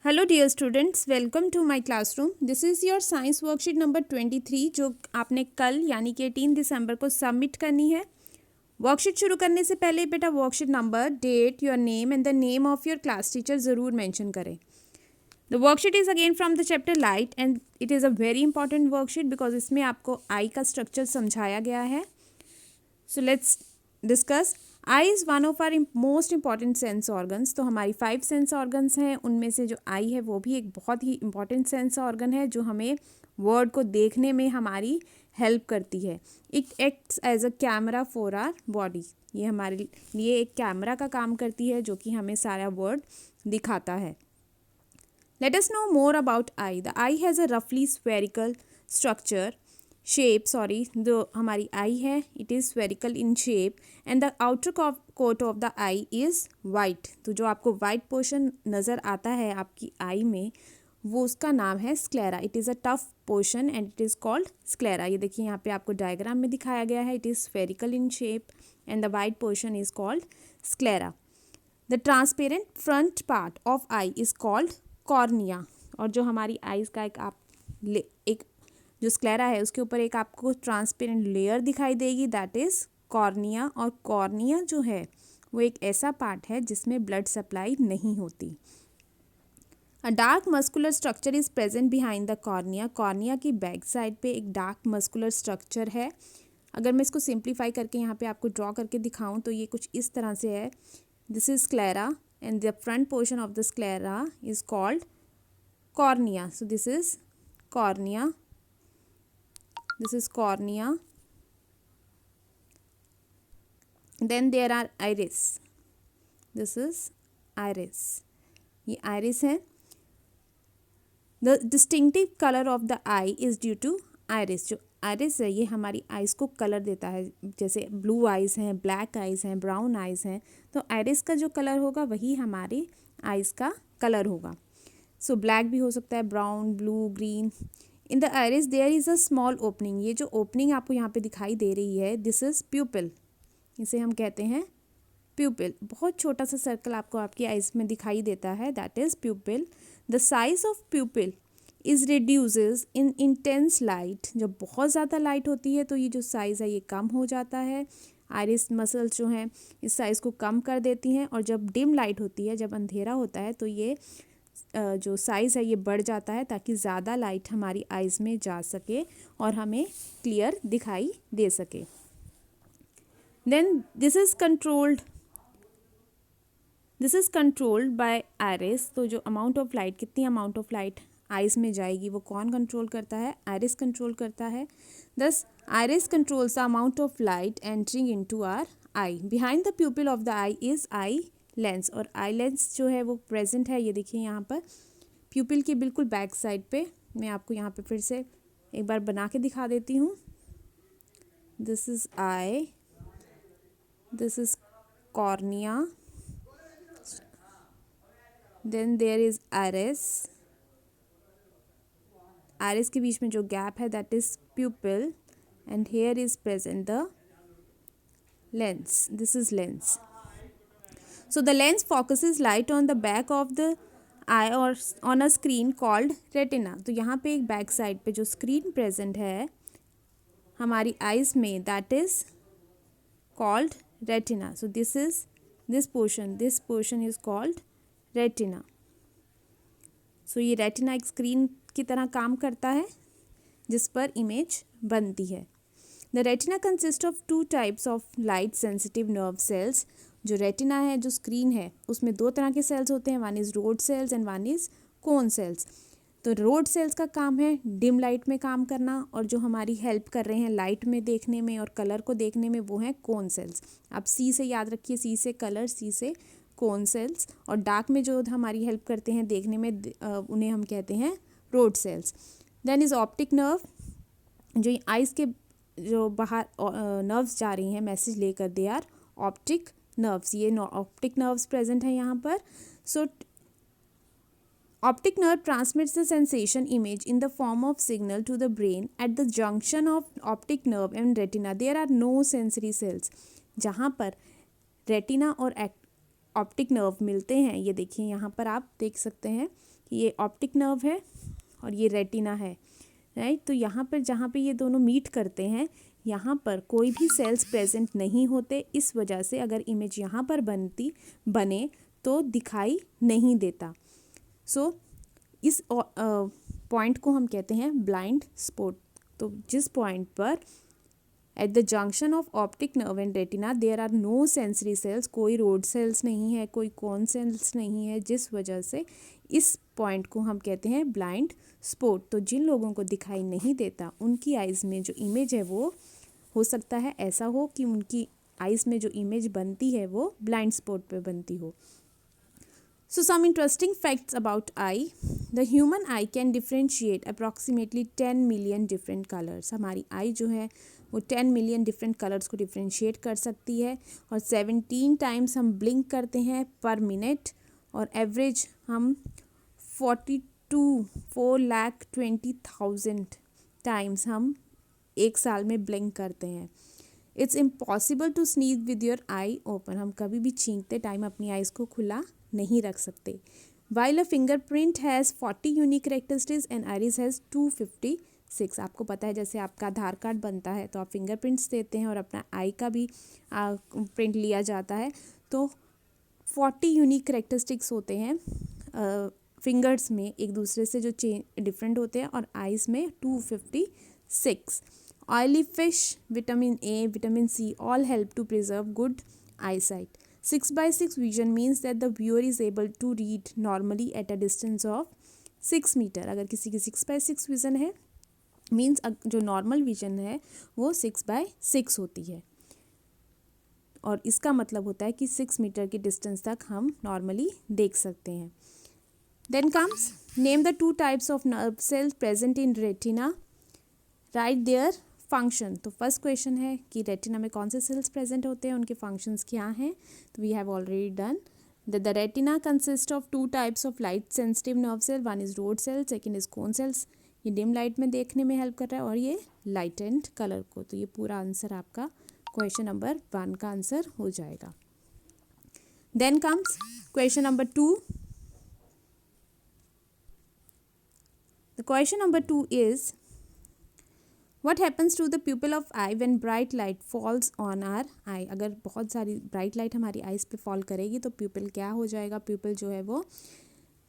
Hello dear students, welcome to my classroom. This is your science worksheet number 23 जो आपने कल यानी कि 18 दिसंबर को सबमिट करनी है। वर्कशीट शुरू करने से पहले बेटा worksheet number, date, your name and the name of your class teacher ज़रूर मेंशन करें। The worksheet is again from the chapter light and it is a very important worksheet because इसमें आपको आई का स्ट्रक्चर समझाया गया है। So let's discuss. Eye is one of our most important sense organs. तो हमारी 5 sense organs हैं, उनमें से जो आई है वो भी एक बहुत ही इंपॉर्टेंट सेंस ऑर्गन है जो हमें वर्ड को देखने में हमारी हेल्प करती है। It acts as a camera for our body. ये हमारे लिए एक कैमरा का काम करती है जो कि हमें सारा वर्ड दिखाता है। Let us know more about eye. The eye has a रफली स्फेरिकल स्ट्रक्चर जो हमारी आई है it is spherical in shape and the outer coat of the eye is white. तो जो आपको वाइट पोर्शन नज़र आता है आपकी आई में वो उसका नाम है sclera. It is a tough portion and it is called sclera. ये देखिए यहाँ पे आपको डायग्राम में दिखाया गया है। It is spherical in shape and the white portion is called sclera. The transparent front part of I is called cornea. और जो हमारी आईज़ का एक जो स्क्लेरा है उसके ऊपर एक आपको ट्रांसपेरेंट लेयर दिखाई देगी, दैट इज़ कॉर्निया। और कॉर्निया जो है वो एक ऐसा पार्ट है जिसमें ब्लड सप्लाई नहीं होती। अ dark muscular structure is present behind the cornea. Cornea की बैक साइड पे एक डार्क मस्कुलर स्ट्रक्चर है। अगर मैं इसको सिंप्लीफाई करके यहाँ पे आपको ड्रॉ करके दिखाऊँ तो ये कुछ इस तरह से है। This is sclera and the front portion of the sclera is called cornea. So this is cornea. This is cornea. Then there are iris. This is iris. ये iris है. The distinctive color of the eye is due to iris. जो iris है ये हमारी eyes को colour देता है। जैसे ब्लू आइज़ हैं, ब्लैक आइज़ हैं, ब्राउन आइज़ हैं, तो iris का जो कलर होगा वही हमारी आइज़ का कलर होगा। सो ब्लैक भी हो सकता है, brown, blue, green. In the iris there is a small opening. ये जो ओपनिंग आपको यहाँ पे दिखाई दे रही है दिस इज़ प्यूपिल। इसे हम कहते हैं प्यूपिल। बहुत छोटा सा सर्कल आपको आपकी आइज़ में दिखाई देता है, that is प्यूपिल। The size of प्यूपिल is reduces in intense light. जब बहुत ज़्यादा लाइट होती है तो ये जो साइज़ है ये कम हो जाता है। आइरिस मसल्स जो हैं इस साइज़ को कम कर देती हैं। और जब डिम लाइट होती है, जब अंधेरा होता है, तो ये जो साइज़ है ये बढ़ जाता है ताकि ज़्यादा लाइट हमारी आइज़ में जा सके और हमें क्लियर दिखाई दे सके। Then this is controlled by iris. तो जो अमाउंट ऑफ लाइट, कितनी अमाउंट ऑफ लाइट आइज़ में जाएगी वो कौन कंट्रोल करता है? आइरिस कंट्रोल करता है। This iris controls the amount of light entering into our eye. Behind the pupil of the eye is eye lens. और आई लेंस जो है वो प्रेजेंट है। ये देखिए यहाँ पर प्यूपिल की बिल्कुल बैक साइड पे। मैं आपको यहाँ पे फिर से एक बार बना के दिखा देती हूँ। This is eye, this is cornea, then there is iris. Iris के बीच में जो गैप है that is pupil and here is present the lens. This is lens. So the lens focuses light on the back of the eye or on a screen called retina. तो यहाँ पे एक back side पे जो screen present है हमारी eyes में that is called retina. So this portion is called retina. So ये रेटिना एक स्क्रीन की तरह काम करता है जिस पर इमेज बनती है. The retina consist of 2 types of light sensitive nerve cells. जो रेटिना है, जो स्क्रीन है, उसमें 2 तरह के सेल्स होते हैं, one is rod cells and one is cone cells. तो रोड सेल्स का काम है डिम लाइट में काम करना और जो हमारी हेल्प कर रहे हैं लाइट में देखने में और कलर को देखने में वो हैं कोन सेल्स. आप सी से याद रखिए, सी से कलर, सी से कोन सेल्स. और डार्क में जो हमारी हेल्प करते हैं देखने में उन्हें हम कहते हैं rod cells. Then is optic nerve. जो आइज़ के जो बाहर नर्व्स जा रही हैं मैसेज लेकर, दे आर ऑप्टिक नर्व्स. ये ऑप्टिक नर्व्स प्रेजेंट हैं यहाँ पर. So optic nerve transmits the sensation image in the form of signal to the brain at the junction of optic nerve and retina there are no sensory cells. जहाँ पर retina और optic nerve मिलते हैं, ये देखिए यहाँ पर आप देख सकते हैं कि ये ऑप्टिक नर्व है और ये रेटिना है, राइट। तो यहाँ पर जहाँ पे ये दोनों मीट करते हैं, यहाँ पर कोई भी सेल्स प्रेजेंट नहीं होते, इस वजह से अगर इमेज यहाँ पर बने तो दिखाई नहीं देता। सो इस पॉइंट को हम कहते हैं ब्लाइंड स्पॉट। तो जिस पॉइंट पर at the junction of optic nerve and retina there are no sensory cells, कोई रोड सेल्स नहीं है, कोई कोन सेल्स नहीं है, जिस वजह से इस पॉइंट को हम कहते हैं ब्लाइंड स्पॉट। तो जिन लोगों को दिखाई नहीं देता, उनकी आइज़ में जो इमेज है वो हो सकता है ऐसा हो कि उनकी आइज़ में जो इमेज बनती है वो ब्लाइंड स्पॉट पे बनती हो। So some interesting facts about eye. The human eye can differentiate approximately 10 million different colors. हमारी आई जो है वो 10 मिलियन डिफरेंट कलर्स को डिफ्रेंशिएट कर सकती है, और 17 टाइम्स हम ब्लिंक करते हैं पर मिनट, और एवरेज हम 4,20,000 टाइम्स हम एक साल में ब्लिंक करते हैं। It's impossible to sneeze with your eye open, हम कभी भी छींकते टाइम अपनी आइज़ को खुला नहीं रख सकते। While a fingerprint has 40 unique characteristics and iris has 256। आपको पता है जैसे आपका आधार कार्ड बनता है तो आप फिंगरप्रिंट्स देते हैं और अपना आई का भी प्रिंट लिया जाता है, तो 40 यूनिक कैरेक्टरिस्टिक्स होते हैं फिंगर्स में, एक दूसरे से जो डिफरेंट होते हैं, और आइज़ में 256। Oily fish, vitamin A, vitamin C all help to preserve good eyesight. 6/6 vision means that the viewer is able to read normally at a distance of 6 metre. अगर किसी की 6/6 विज़न है मीन्स जो normal vision है वो 6/6 होती है, और इसका मतलब होता है कि 6 मीटर की डिस्टेंस तक हम नॉर्मली देख सकते हैं। Then comes name the 2 types of nerve cells present in retina, write their function. तो फर्स्ट क्वेश्चन है कि रेटिना में कौन से सेल्स प्रेजेंट होते हैं, उनके फंक्शंस क्या हैं। तो we have already done the retina consist of 2 types of light sensitive nerve cell, one is rod cell, second is cone cells. ये डिम लाइट में देखने में हेल्प कर रहा है, और ये लाइट एंड कलर को। तो ये पूरा आंसर आपका क्वेश्चन नंबर 1 का आंसर हो जाएगा। Then comes question number 2। The question number 2 is What happens to the pupil of eye when bright light falls on our eye? अगर बहुत सारी ब्राइट लाइट हमारी आइज़ पे फॉल करेगी तो प्यूपिल क्या हो जाएगा, प्यूपिल जो है वो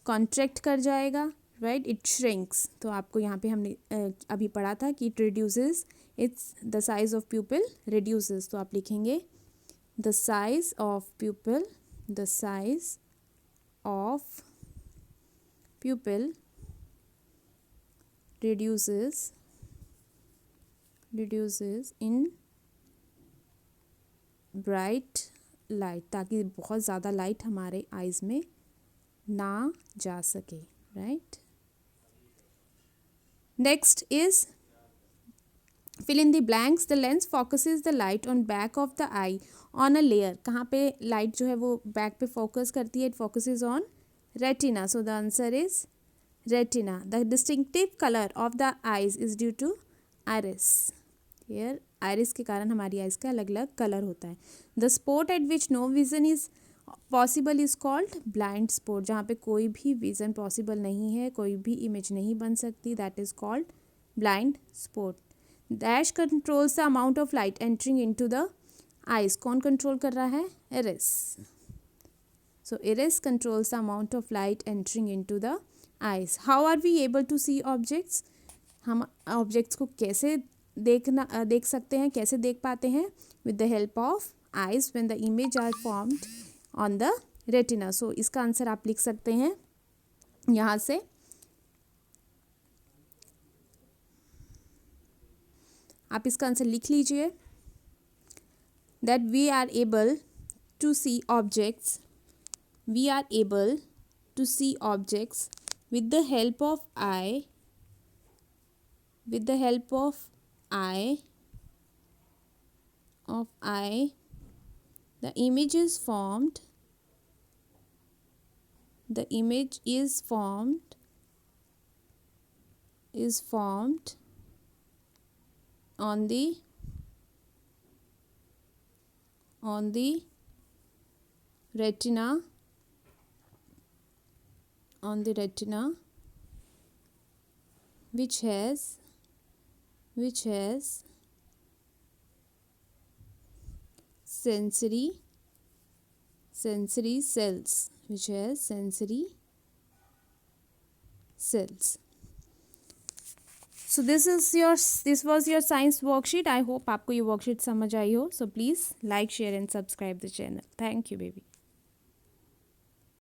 कॉन्ट्रैक्ट कर जाएगा, राइट, इट श्रिंक्स। तो आपको यहाँ पे हमने अभी पढ़ा था कि it reduces, it's the size of प्यूपिल reduces. तो आप लिखेंगे the size of प्यूपिल, the size of प्यूपिल reduces in bright light, ताकि बहुत ज़्यादा लाइट हमारे आइज़ में ना जा सके, right. Next is fill in the blanks. The lens focuses the light on back of the eye on a layer. कहाँ पे लाइट जो है वो बैक पे फोकस करती है, it focuses on retina. So the answer is retina. The distinctive colour of the eyes is due to iris. Here iris के कारण हमारी आइज़ का अलग अलग कलर होता है। The spot at which no vision is possible is called blind spot. जहाँ पे कोई भी विजन पॉसिबल नहीं है, कोई भी इमेज नहीं बन सकती, that is called blind spot. Dash controls the amount of light entering into the eyes. कौन कंट्रोल कर रहा है? Iris. So iris controls the amount of light entering into the eyes. How are we able to see objects? हम objects को कैसे देख सकते हैं, कैसे देख पाते हैं? With the help of eyes when the image are formed on the retina. सो इसका आंसर आप लिख सकते हैं यहाँ से, आप इसका आंसर लिख लीजिए, that we are able to see objects, we are able to see objects with the help of eye, with the help of eye, the image is formed, the image is formed on the retina, on the retina, which has sensory cells, which has sensory cells. So this was your science worksheet. I hope आपको ये worksheet समझ आई हो. So please like, share and subscribe the channel. Thank you baby.